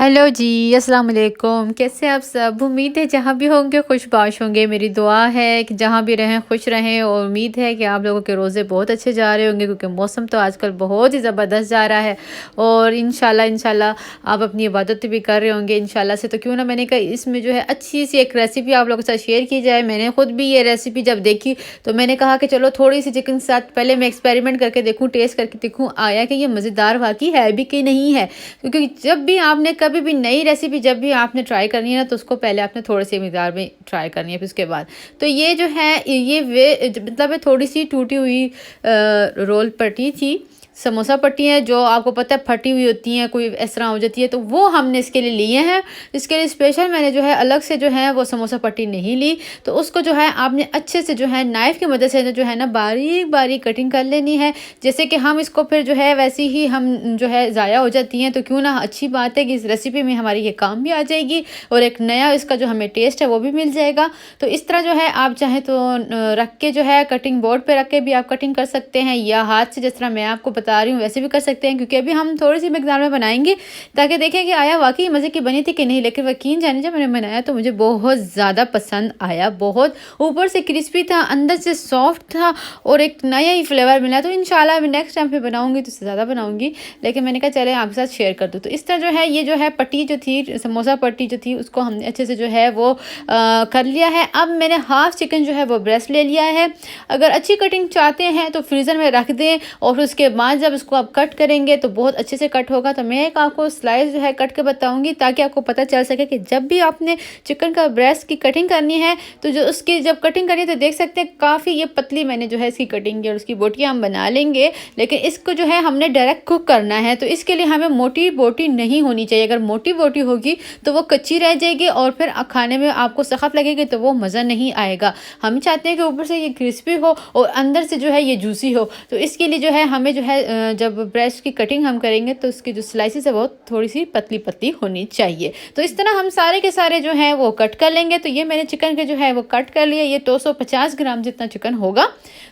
Hello जी, अस्सलाम वालेकुम। कैसे आप सब? उम्मीद है जहाँ भी होंगे खुशबाश होंगे। मेरी दुआ है कि जहाँ भी रहें खुश रहें, और उम्मीद है कि आप लोगों के रोज़े बहुत अच्छे जा रहे होंगे, क्योंकि मौसम तो आजकल बहुत ही ज़बरदस्त जा रहा है। और इंशाल्लाह इंशाल्लाह आप अपनी इबादत भी कर रहे होंगे इंशाल्लाह से। तो क्यों ना मैंने कहा इसमें जो है अच्छी सी एक रेसिपी आप लोगों के साथ शेयर की जाए। मैंने खुद भी ये रेसिपी जब देखी तो मैंने कहा कि चलो थोड़ी सी चिकन के साथ पहले मैं एक्सपेरिमेंट करके देखूँ, टेस्ट करके देखूँ आया कि ये मज़ेदार वाकई है भी कि नहीं है। क्योंकि जब भी आपने कभी भी नई रेसिपी जब भी आपने ट्राई करनी है ना, तो उसको पहले आपने थोड़े से मिकदार में ट्राई करनी है, फिर उसके बाद तो ये जो है ये वे मतलब थोड़ी सी टूटी हुई रोल पट्टी थी, समोसा पट्टी है जो आपको पता है फटी हुई होती हैं, कोई इस तरह हो जाती है, तो वो हमने इसके लिए लिए हैं। इसके लिए स्पेशल मैंने जो है अलग से जो है वो समोसा पट्टी नहीं ली। तो उसको जो है आपने अच्छे से जो है नाइफ़ की मदद से जो है ना बारीक बारीक कटिंग कर लेनी है। जैसे कि हम इसको फिर जो है वैसे ही हम जो है ज़ाया हो जाती हैं, तो क्यों ना अच्छी बात है कि इस रेसिपी में हमारी ये काम भी आ जाएगी और एक नया इसका जो हमें टेस्ट है वो भी मिल जाएगा। तो इस तरह जो है आप चाहें तो रख के जो है कटिंग बोर्ड पे रख के भी आप कटिंग कर सकते हैं, या हाथ से जिस तरह मैं आपको बता रही हूँ वैसे भी कर सकते हैं, क्योंकि अभी हम थोड़ी सी मिकदार में बनाएंगे ताकि देखें कि आया वाकई मज़े की बनी थी कि नहीं। लेकिन यकीन जाने जब मैंने बनाया तो मुझे बहुत ज़्यादा पसंद आया। बहुत ऊपर से क्रिस्पी था, अंदर से सॉफ्ट था और एक नया ही फ्लेवर मिला। तो इंशाल्लाह मैं नेक्स्ट टाइम पे बनाऊंगी तो इससे ज़्यादा बनाऊंगी, लेकिन मैंने कहा चले आपके साथ शेयर कर दूँ। तो इस तरह जो है ये जो है पट्टी जो थी, समोसा पट्टी जो थी, उसको हमने अच्छे से जो है वो कर लिया है। अब मैंने हाफ चिकन जो है वो ब्रेस्ट ले लिया है। अगर अच्छी कटिंग चाहते हैं तो फ्रीज़र में रख दें, और फिर उसके बाद जब उसको आप कट करेंगे तो बहुत अच्छे से कट होगा। तो मैं एक आपको स्लाइस जो है कट के बताऊंगी ताकि आपको पता चल सके कि जब भी आपने चिकन का ब्रेस्ट की कटिंग करनी है तो जो उसकी जब कटिंग करनी है तो देख सकते हैं काफ़ी ये पतली मैंने जो है इसकी कटिंग की, और उसकी बोटियाँ हम बना लेंगे। लेकिन इसको जो है हमने डायरेक्ट कुक करना है, तो इसके लिए हमें मोटी बोटी नहीं होनी चाहिए। अगर मोटी बोटी होगी तो वो कच्ची रह जाएगी और फिर खाने में आपको सख्त लगेगी, तो वो मज़ा नहीं आएगा। हम चाहते हैं कि ऊपर से ये क्रिस्पी हो और अंदर से जो है ये जूसी हो। तो इसके लिए जो है हमें जो है जब ब्रेस्ट की कटिंग हम करेंगे तो उसकी जो स्लाइसेस है वो थोड़ी सी पतली पतली होनी चाहिए। तो इस तरह हम सारे के सारे जो हैं वो कट कर लेंगे। तो ये मैंने चिकन के जो है वो कट कर लिया। ये 250 ग्राम जितना चिकन होगा।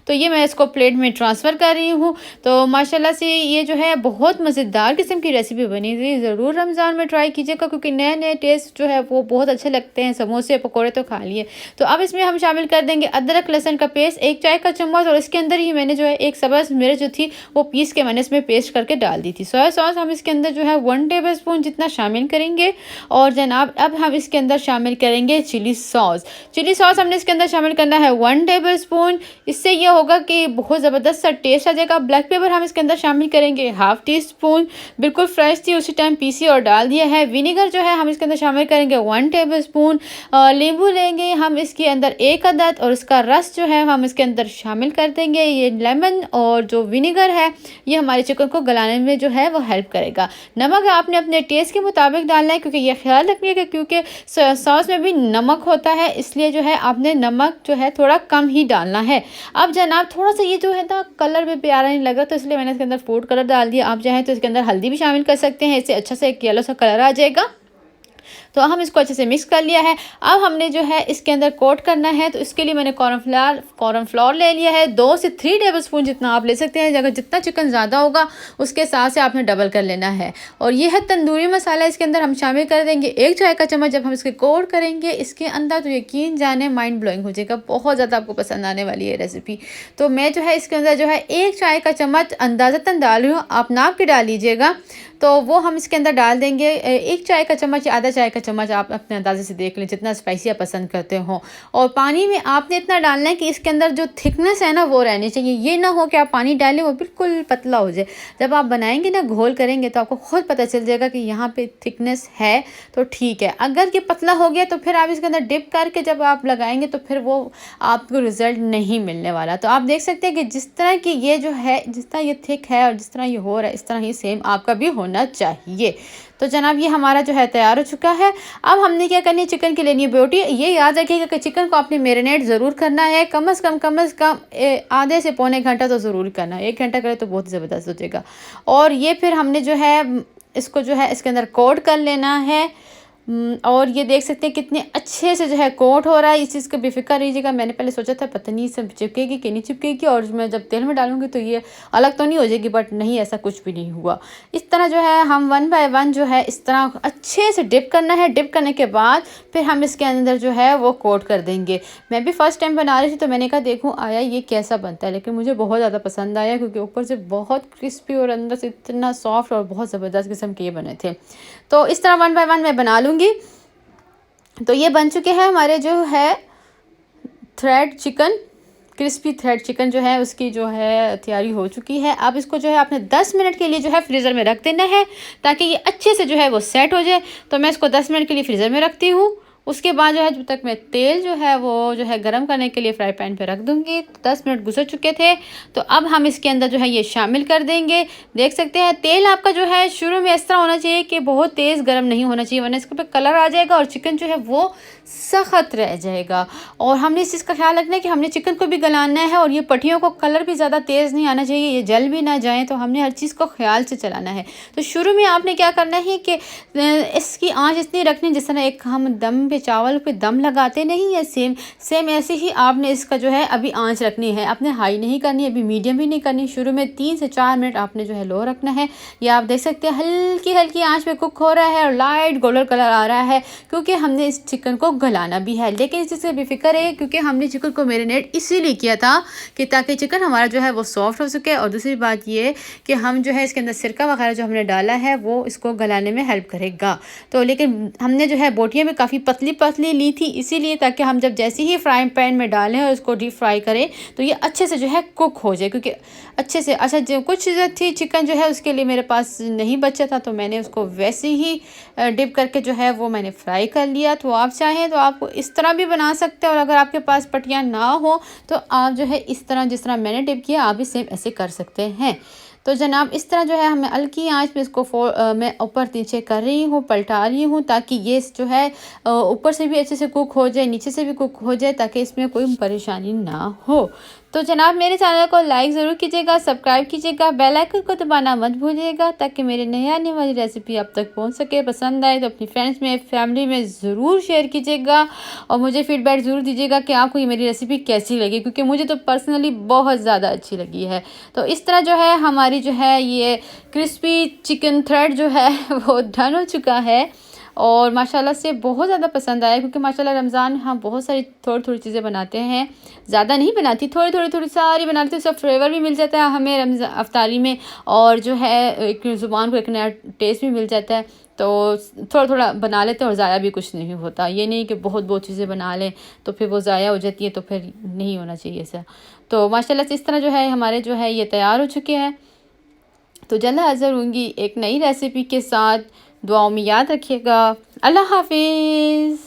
तो ये मैं इसको प्लेट में ट्रांसफ़र कर रही हूँ। तो माशाल्लाह से ये जो है बहुत मज़ेदार किस्म की रेसिपी बनी थी। ज़रूर रमज़ान में ट्राई कीजिएगा, क्योंकि नए नए टेस्ट जो है वो बहुत अच्छे लगते हैं। समोसे पकौड़े तो खा लिए। तो अब इसमें हम शामिल कर देंगे अदरक लहसुन का पेस्ट 1 चाय का चम्मच, और इसके अंदर ही मैंने जो है एक सब्ज़ मिर्च जो थी वो पीस के मैंने इसमें पेस्ट करके डाल दी थी। सोया सॉस हम इसके अंदर जो है 1 टेबलस्पून जितना शामिल करेंगे। और जनाब अब हम इसके अंदर शामिल करेंगे चिली सॉस। चिली सॉस हमने इसके अंदर शामिल करना है 1 टेबलस्पून। इससे यह होगा कि बहुत ज़बरदस्त सा टेस्ट आ जाएगा। ब्लैक पेपर हम इसके अंदर शामिल करेंगे हाफ टी स्पून, बिल्कुल फ्रेश थी उसी टाइम पीसी और डाल दिया है। विनेगर जो है हम इसके अंदर शामिल करेंगे 1 टेबलस्पून। नींबू लेंगे हम इसके अंदर 1 अदद, और इसका रस जो है हम इसके अंदर शामिल कर देंगे। ये लेमन और जो विनेगर है ये हमारे चिकन को गलाने में जो है वो हेल्प करेगा। नमक आपने अपने टेस्ट के मुताबिक डालना है, क्योंकि ये ख्याल रखिएगा क्योंकि सॉस में भी नमक होता है, इसलिए जो है आपने नमक जो है थोड़ा कम ही डालना है। अब जनाब थोड़ा सा ये जो है ना कलर भी प्यारा नहीं लगा, तो इसलिए मैंने इसके अंदर फूड कलर डाल दिया। आप चाहें तो इसके अंदर हल्दी भी शामिल कर सकते हैं, इससे अच्छा सा एक येलो सा कलर आ जाएगा। तो हम इसको अच्छे से मिक्स कर लिया है। अब हमने जो है इसके अंदर कोट करना है, तो इसके लिए मैंने कॉर्नफ्लोर ले लिया है 2 से 3 टेबलस्पून जितना आप ले सकते हैं। अगर जितना चिकन ज़्यादा होगा उसके हिसाब से आपने डबल कर लेना है। और ये है तंदूरी मसाला, इसके अंदर हम शामिल कर देंगे 1 चाय का चम्मच। जब हम इसके कोट करेंगे इसके अंदर तो यकीन जाने माइंड ब्लोइंग हो जाएगा, बहुत ज़्यादा आपको पसंद आने वाली है रेसिपी। तो मैं जो है इसके अंदर जो है 1 चाय का चम्मच अंदाज़तन डाल रही हूँ, आप नाप के डाल लीजिएगा। तो वो हम इसके अंदर डाल देंगे 1 चाय का चम्मच या आधा चाय का चम्मच, आप अपने अंदाजे से देख लें जितना स्पाइसी आप पसंद करते हो। और पानी में आपने इतना डालना है कि इसके अंदर जो थिकनेस है ना वो रहनी चाहिए। ये ना हो कि आप पानी डालें वो बिल्कुल पतला हो जाए। जब आप बनाएंगे ना घोल करेंगे तो आपको खुद पता चल जाएगा कि यहाँ पे थिकनेस है तो ठीक है। अगर ये पतला हो गया तो फिर आप इसके अंदर डिप करके जब आप लगाएंगे तो फिर वो आपको रिजल्ट नहीं मिलने वाला। तो आप देख सकते हैं कि जिस तरह की ये जो है, जिस तरह ये थिक है और जिस तरह ये हो रहा है, इस तरह ही सेम आपका भी होना चाहिए। तो जनाब ये हमारा जो है तैयार हो चुका है। अब हमने क्या करनी है, चिकन की लेनी है बोटी। ये याद रखिएगा कि चिकन को आपने मैरिनेट ज़रूर करना है, कम से कम आधे से पौने घंटा तो ज़रूर करना है। 1 घंटा करे तो बहुत ज़बरदस्त हो जाएगा। और ये फिर हमने जो है इसको जो है इसके अंदर कोट कर लेना है और ये देख सकते हैं कितने अच्छे से जो है कोट हो रहा है। इस चीज़ का बेफिक्र रहिएगा। मैंने पहले सोचा था पता नहीं सब चिपकेगी कि नहीं चिपकेगी, और मैं जब तेल में डालूंगी तो ये अलग तो नहीं हो जाएगी, बट नहीं, ऐसा कुछ भी नहीं हुआ। इस तरह जो है हम 1 बाय 1 जो है इस तरह अच्छे से डिप करना है। डिप करने के बाद फिर हम इसके अंदर जो है वो कोट कर देंगे। मैं भी फर्स्ट टाइम बना रही थी तो मैंने कहा देखूँ आया ये कैसा बनता है, लेकिन मुझे बहुत ज़्यादा पसंद आया, क्योंकि ऊपर से बहुत क्रिस्पी और अंदर से इतना सॉफ्ट और बहुत ज़बरदस्त किस्म के ये बने थे। तो इस तरह 1 बाय 1 मैं बना लूँगी। तो ये बन चुके हैं हमारे जो है thread chicken, crispy thread chicken जो है उसकी जो है तैयारी हो चुकी है। अब इसको जो है आपने 10 मिनट के लिए जो है फ्रीज़र में रख देना है, ताकि ये अच्छे से जो है वो सेट हो जाए। तो मैं इसको 10 मिनट के लिए फ्रीज़र में रखती हूँ। उसके बाद जो है जब तक मैं तेल जो है वो जो है गरम करने के लिए फ्राई पैन पे रख दूँगी। 10 मिनट गुजर चुके थे, तो अब हम इसके अंदर जो है ये शामिल कर देंगे। देख सकते हैं तेल आपका जो है शुरू में इस तरह होना चाहिए कि बहुत तेज़ गरम नहीं होना चाहिए, वरना इसके ऊपर कलर आ जाएगा और चिकन जो है वो सख्त रह जाएगा। और हमने इस चीज़ का ख्याल रखना है कि हमने चिकन को भी गलाना है, और ये पट्टियों को कलर भी ज़्यादा तेज़ नहीं आना चाहिए, ये जल भी ना जाए। तो हमने हर चीज़ को ख्याल से चलाना है। तो शुरू में आपने क्या करना है कि इसकी आंच इतनी रखनी जिस तरह एक हम दम पे चावल पे दम लगाते नहीं है, सेम ऐसे ही आपने इसका जो है अभी आंच रखनी है। आपने हाई नहीं करनी, अभी मीडियम भी नहीं करनी। शुरू में 3 से 4 मिनट आपने जो है लो रखना है। ये आप देख सकते हैं हल्की हल्की आंच पे कुक हो रहा है और लाइट गोल्डन कलर आ रहा है, क्योंकि हमने इस चिकन को गलाना भी है। लेकिन इस चीज़ से बेफिक्र है, क्योंकि हमने चिकन को मैरिनेट इसीलिए किया था कि ताकि चिकन हमारा जो है वो सॉफ्ट हो सके। और दूसरी बात ये कि हम जो है इसके अंदर सिरका वगैरह जो हमने डाला है वो इसको गलाने में हेल्प करेगा। तो लेकिन हमने जो है बोटियाँ भी काफ़ी पतली पतली ली थी, इसीलिए ताकि हम जब जैसे ही फ्राइंग पैन में डालें और उसको डीप फ्राई करें तो ये अच्छे से जो है कुक हो जाए। क्योंकि अच्छे से अच्छा जो कुछ चीज़ें थी चिकन जो है उसके लिए मेरे पास नहीं बचा था, तो मैंने उसको वैसे ही डिप करके जो है वो मैंने फ्राई कर लिया। तो आप चाहें तो आप इस तरह भी बना सकते हैं, और अगर आपके पास पट्टियाँ ना हो तो आप जो है इस तरह जिस तरह मैंने डिप किया आप भी सेम ऐसे कर सकते हैं। तो जनाब इस तरह जो है हमें हल्की आंच में इसको मैं ऊपर नीचे कर रही हूँ, पलटा रही हूँ, ताकि ये जो है ऊपर से भी अच्छे से कुक हो जाए, नीचे से भी कुक हो जाए, ताकि इसमें कोई परेशानी ना हो। तो जनाब मेरे चैनल को लाइक ज़रूर कीजिएगा, सब्सक्राइब कीजिएगा, बेल आइकन को दबाना मत भूलिएगा, ताकि मेरे नई आने वाली रेसिपी आप तक पहुंच सके। पसंद आए तो अपनी फ्रेंड्स में फैमिली में ज़रूर शेयर कीजिएगा, और मुझे फीडबैक ज़रूर दीजिएगा कि आपको ये मेरी रेसिपी कैसी लगी, क्योंकि मुझे तो पर्सनली बहुत ज़्यादा अच्छी लगी है। तो इस तरह जो है हमारी जो है ये क्रिस्पी चिकन थ्रेड जो है वो डन हो चुका है, और माशाल्लाह से बहुत ज़्यादा पसंद आया। क्योंकि माशाल्लाह रमज़ान हम बहुत सारी थोड़ी थोड़ी चीज़ें बनाते हैं, ज़्यादा नहीं बनाती, थोड़ी सारी बनाती हूँ, सब फ्लेवर भी मिल जाता है हमें रमज़ान अफ्तारी में, और जो है एक ज़ुबान को एक नया टेस्ट भी मिल जाता है। तो थोड़ा थोड़ा बना लेते हैं और ज़ाया भी कुछ नहीं होता। ये नहीं कि बहुत चीज़ें बना लें तो फिर वो ज़ाया हो जाती है, तो फिर नहीं होना चाहिए ऐसा। तो माशाल्लाह से इस तरह जो है हमारे जो है ये तैयार हो चुके हैं। तो जल्द हाज़िर होंगी एक नई रेसिपी के साथ। दुआओं में याद रखिएगा। अल्लाह हाफिज़।